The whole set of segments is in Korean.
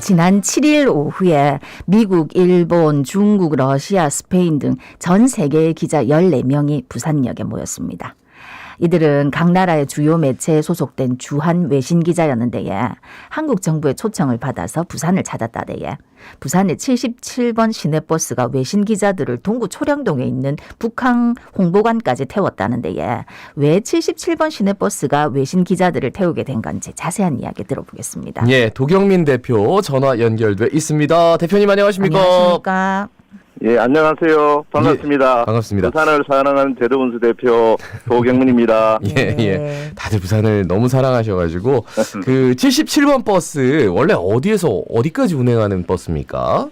지난 7일 오후에 미국, 일본, 중국, 러시아, 스페인 등 전 세계의 기자 14명이 부산역에 모였습니다. 이들은 각 나라의 주요 매체에 소속된 주한 외신 기자였는데 한국 정부의 초청을 받아서 부산을 찾았다대요. 부산의 77번 시내버스가 외신 기자들을 동구 초량동에 있는 북한 홍보관까지 태웠다는데 왜 77번 시내버스가 외신 기자들을 태우게 된 건지 자세한 이야기 들어보겠습니다. 예, 도경민 대표 전화 연결돼 있습니다. 대표님 안녕하십니까? 안녕하십니까? 예, 안녕하세요. 반갑습니다. 예, 반갑습니다. 부산을 사랑하는 제도운수 대표 도경민입니다. 예. 다들 부산을 너무 사랑하셔가지고 그 77번 버스 원래 어디에서 어디까지 운행하는 버스입니까?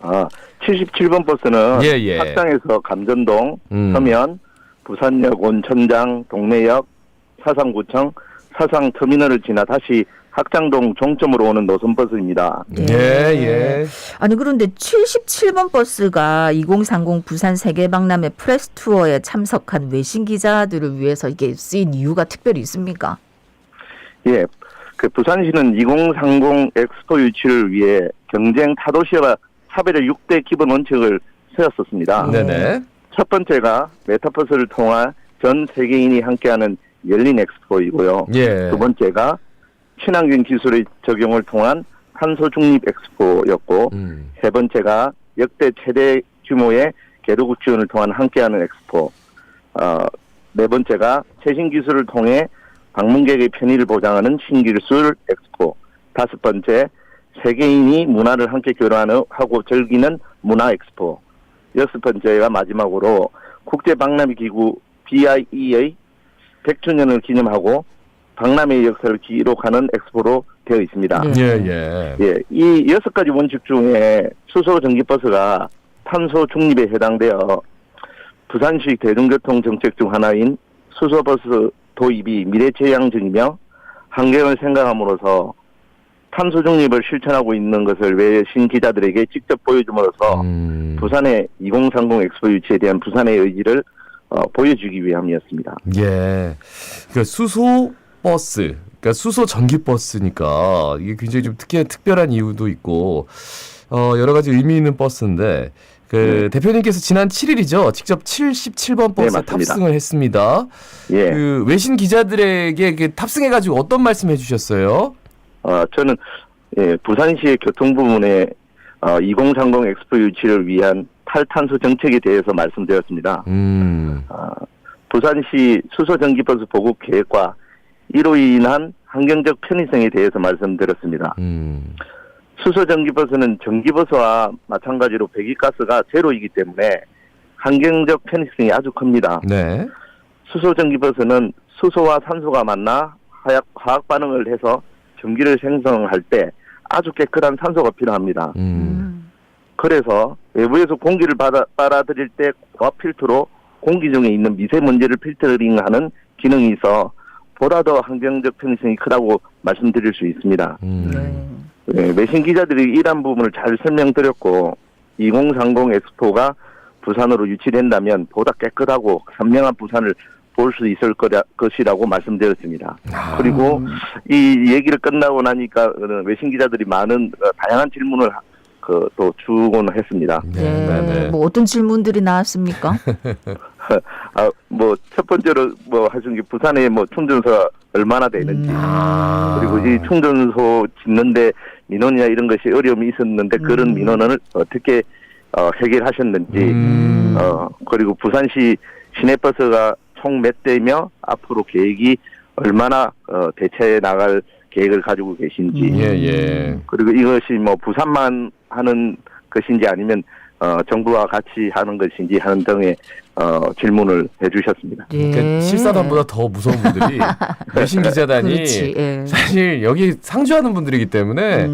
77번 버스는 예. 합장에서 감전동, 서면, 부산역, 온천장, 동래역, 사상구청, 사상터미널을 지나 다시 학장동 종점으로 오는 노선버스입니다. 예. 아니 그런데 77번 버스가 2030 부산 세계박람회 프레스 투어에 참석한 외신 기자들을 위해서 이게 쓰인 이유가 특별히 있습니까? 예, 그 부산시는 2030 엑스포 유치를 위해 경쟁 타도시와 차별의 6대 기본 원칙을 세웠었습니다. 네네. 첫 번째가 메타버스를 통한 전 세계인이 함께하는 열린 엑스포이고요. 예. 두 번째가 친환경 기술의 적용을 통한 탄소 중립 엑스포였고 세 번째가 역대 최대 규모의 개도국 지원을 통한 함께하는 엑스포, 네 번째가 최신 기술을 통해 방문객의 편의를 보장하는 신기술 엑스포, 다섯 번째 세계인이 문화를 함께 교류하고 즐기는 문화 엑스포, 여섯 번째가 마지막으로 국제박람회 기구 BIE의 100주년을 기념하고 박람회의 역사를 기록하는 엑스포로 되어 있습니다. 예. 이 6가지 원칙 중에 수소 전기버스가 탄소 중립에 해당되어 부산시 대중교통 정책 중 하나인 수소버스 도입이 미래지향적이며 환경을 생각함으로써 탄소 중립을 실천하고 있는 것을 외신 기자들에게 직접 보여줌으로써 부산의 2030 엑스포 유치에 대한 부산의 의지를 보여주기 위함이었습니다. 예. 그러니까 수소 버스, 그러니까 수소 전기 버스니까 이게 굉장히 좀 특별한 이유도 있고 여러 가지 의미 있는 버스인데 대표님께서 지난 7일이죠. 직접 77번 버스에 탑승을 했습니다. 예. 그 외신 기자들에게 탑승해가지고 어떤 말씀 해주셨어요? 저는 부산시의 교통 부문에 2030 엑스포 유치를 위한 탈탄소 정책에 대해서 말씀드렸습니다. 부산시 수소 전기버스 보급 계획과 이로 인한 환경적 편의성에 대해서 말씀드렸습니다. 수소 전기버스는 전기버스와 마찬가지로 배기가스가 제로이기 때문에 환경적 편의성이 아주 큽니다. 네. 수소 전기버스는 수소와 산소가 만나 화학 반응을 해서 전기를 생성할 때 아주 깨끗한 산소가 필요합니다. 그래서 외부에서 공기를 빨아들일 때 고압 필터로 공기 중에 있는 미세먼지를 필터링하는 기능이 있어 보다 더 환경적 편의성이 크다고 말씀드릴 수 있습니다. 외신 기자들이 이러한 부분을 잘 설명드렸고 2030 엑스포가 부산으로 유치된다면 보다 깨끗하고 선명한 부산을 볼 수 있을 것이라고 말씀드렸습니다. 그리고 이 얘기를 끝나고 나니까 외신 기자들이 많은 다양한 질문을 또 주곤 했습니다. 네. 뭐 어떤 질문들이 나왔습니까? 첫 번째로 하신 게 부산에 충전소가 얼마나 되는지, 그리고 이 충전소 짓는데 민원이나 이런 것이 어려움이 있었는데 그런 민원을 어떻게 해결하셨는지, 그리고 부산시 시내버스가 총 몇 대며 앞으로 계획이 얼마나 대체해 나갈 계획을 가지고 계신지, 그리고 이것이 부산만 하는 것인지 아니면 정부와 같이 하는 것인지 하는 등의 질문을 해주셨습니다. 그러니까 실사단보다 더 무서운 분들이 외신 기자단이 사실 여기 상주하는 분들이기 때문에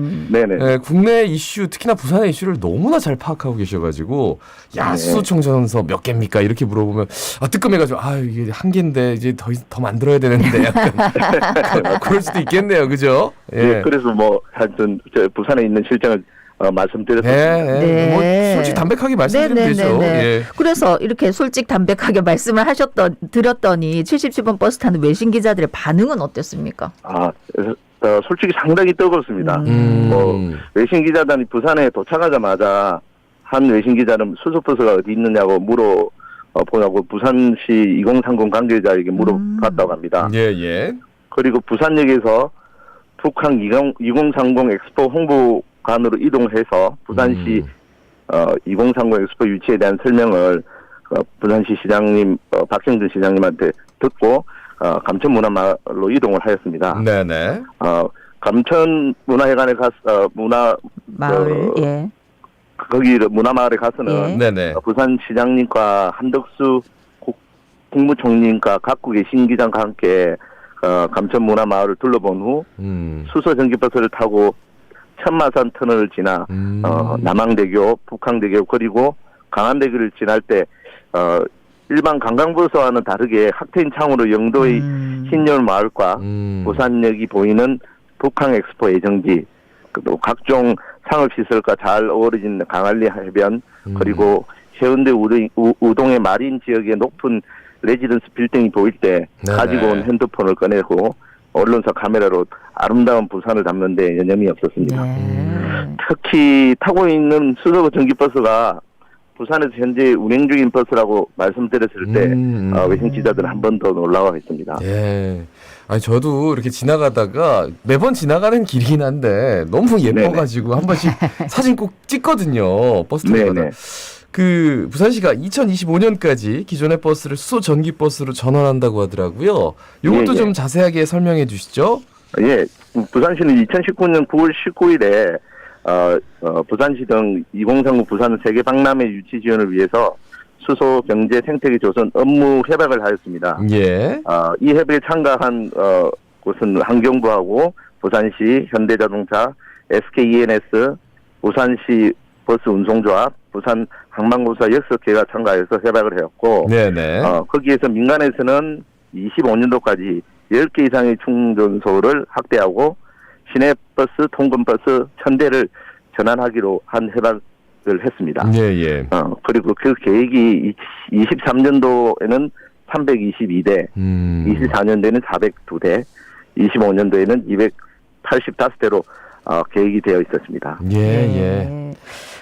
국내 이슈 특히나 부산의 이슈를 너무나 잘 파악하고 계셔가지고 수소 충전소 몇 개입니까 이렇게 물어보면 뜨끔해가지고 이게 한 개인데 이제 더 만들어야 되는데 약간 그럴 수도 있겠네요, 그죠? 그래서 하여튼 부산에 있는 실정을 말씀드렸습니다. 솔직히 담백하게 말씀드리면 되죠. 그래서 이렇게 솔직 담백하게 말씀을 드렸더니 77번 버스 타는 외신 기자들의 반응은 어땠습니까? 솔직히 상당히 뜨겁습니다. 외신 기자단이 부산에 도착하자마자 한 외신 기자는 수소버스가 어디 있느냐고 보냐고 부산시 2030 관계자에게 물어봤다고 합니다. 예. 그리고 부산역에서 북한 2030 엑스포 홍보관으로 이동해서 부산시 2030 엑스포 유치에 대한 설명을 부산시 시장님 박형준 시장님한테 듣고 감천문화마을로 이동을 하였습니다. 네네. 감천문화회관에 마을 거기 문화마을에 가서는 네네. 부산시장님과 한덕수 국무총리님과 각국의 신기장과 함께 감천문화마을을 둘러본 후 수소 전기버스를 타고 천마산 터널을 지나 남항대교, 북항대교 그리고 강안대교를 지날 때 일반 관광버스와는 다르게 학태인 창으로 영도의 신여울마을과 부산역이 보이는 북항엑스포 예정지 또 각종 상업시설과 잘 어우러진 강안리 해변 그리고 해운대 우동의 마린 지역의 높은 레지던스 빌딩이 보일 때 가지고 온 핸드폰을 꺼내고 언론사 카메라로 아름다운 부산을 담는 데 여념이 없었습니다. 특히 타고 있는 수소 전기버스가 부산에서 현재 운행 중인 버스라고 말씀드렸을 때 외신 기자들은 한 번 더 놀라워 했습니다. 예. 아니 저도 이렇게 지나가다가 매번 지나가는 길이긴 한데 너무 예뻐가지고 한 번씩 사진 꼭 찍거든요. 버스 타고 가다. 그 부산시가 2025년까지 기존의 버스를 수소 전기 버스로 전환한다고 하더라고요. 이것도 좀 자세하게 설명해 주시죠. 예, 부산시는 2019년 9월 19일에 부산시 등 2030 부산 세계 박람회 유치 지원을 위해서 수소 경제 생태계 조성 업무 협약을 하였습니다. 예. 이 협약에 참가한 곳은 환경부하고 부산시, 현대자동차, SKENS, 부산시 버스 운송조합, 부산 항만공사 6개가 참가해서 협약을 해왔고, 네네. 거기에서 민간에서는 25년도까지 10개 이상의 충전소를 확대하고 시내버스, 통근버스 1000대를 전환하기로 한 협약을 했습니다. 예. 그리고 그 계획이 23년도에는 322대, 24년도에는 402대, 25년도에는 285대로 계획이 되어 있었습니다. 예.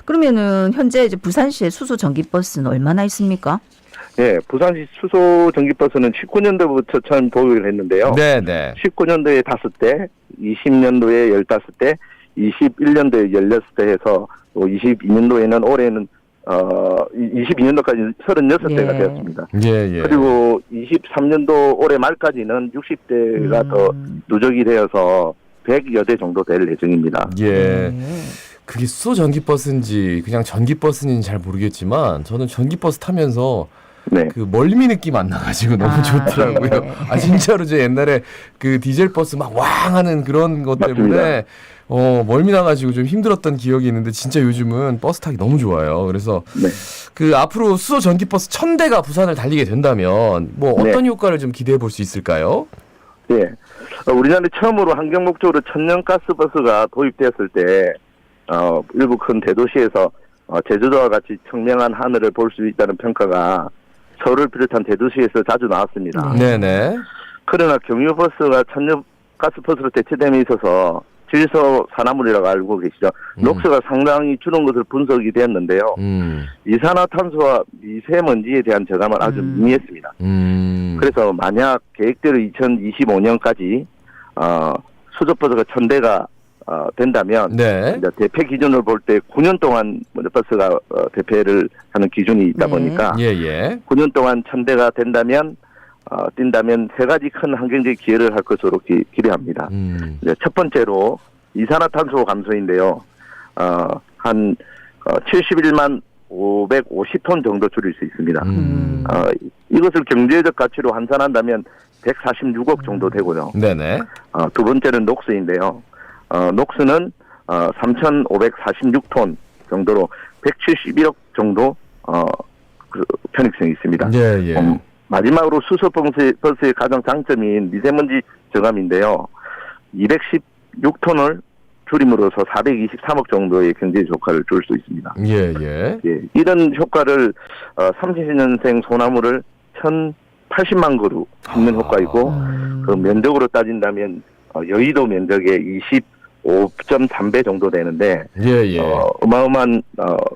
그러면은 현재 이제 부산시의 수소 전기버스는 얼마나 있습니까? 네, 부산시 수소 전기버스는 19년도부터 처음 도입을 했는데요. 네네. 19년도에 5대, 20년도에 15대, 21년도에 16대 해서 22년도에는 올해는 22년도까지 36대가 되었습니다. 예. 그리고 23년도 올해 말까지는 60대가 더 누적이 되어서 100여 대 정도 될 예정입니다. 예. 그게 수소 전기버스인지 그냥 전기버스인지 잘 모르겠지만 저는 전기버스 타면서 그 멀미 느낌 안 나가지고 너무 좋더라고요. 진짜로 제 옛날에 그 디젤 버스 막 왕 하는 그런 것 때문에 멀미 나가지고 좀 힘들었던 기억이 있는데 진짜 요즘은 버스 타기 너무 좋아요. 그래서 그 앞으로 수소 전기버스 1000대가 부산을 달리게 된다면 뭐 어떤 효과를 좀 기대해 볼 수 있을까요? 네. 우리나라에 처음으로 환경 목적으로 천연가스 버스가 도입되었을 때 일부 큰 대도시에서 제주도와 같이 청명한 하늘을 볼 수 있다는 평가가 서울을 비롯한 대도시에서 자주 나왔습니다. 네네. 그러나 경유버스가 천연가스 버스로 대체됨에 있어서 질소 산화물이라고 알고 계시죠. 녹스가 상당히 줄은 것을 분석이 되었는데요. 이산화탄소와 미세먼지에 대한 저감은 아주 미미했습니다. 그래서 만약 계획대로 2025년까지 수소버스가 1000대가 된다면 이제 대패 기준을 볼 때 9년 동안 버스가 대패를 하는 기준이 있다 보니까 9년 동안 1000대가 된다면 뛴다면 세 가지 큰 환경적 기여를 할 것으로 기대합니다. 첫 번째로 이산화탄소 감소인데요. 한 71만 550톤 정도 줄일 수 있습니다. 이것을 경제적 가치로 환산한다면 146억 정도 되고요. 두 번째는 녹스인데요. 녹스는 3,546톤 정도로 171억 정도 그 편익성이 있습니다. 마지막으로 수소버스의 가장 장점인 미세먼지 저감인데요. 216톤을 줄임으로써 423억 정도의 경제 효과를 줄 수 있습니다. 이런 효과를 30년생 소나무를 1,080만 그루 심는 효과이고 그 면적으로 따진다면 여의도 면적의 25.3배 정도 되는데 어마어마한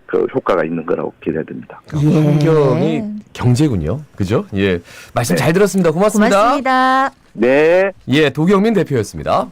그 효과가 있는 거라고 기대됩니다. 환경이 경제군요. 그죠? 예. 말씀 잘 들었습니다. 고맙습니다. 고맙습니다. 네. 예, 도경민 대표였습니다.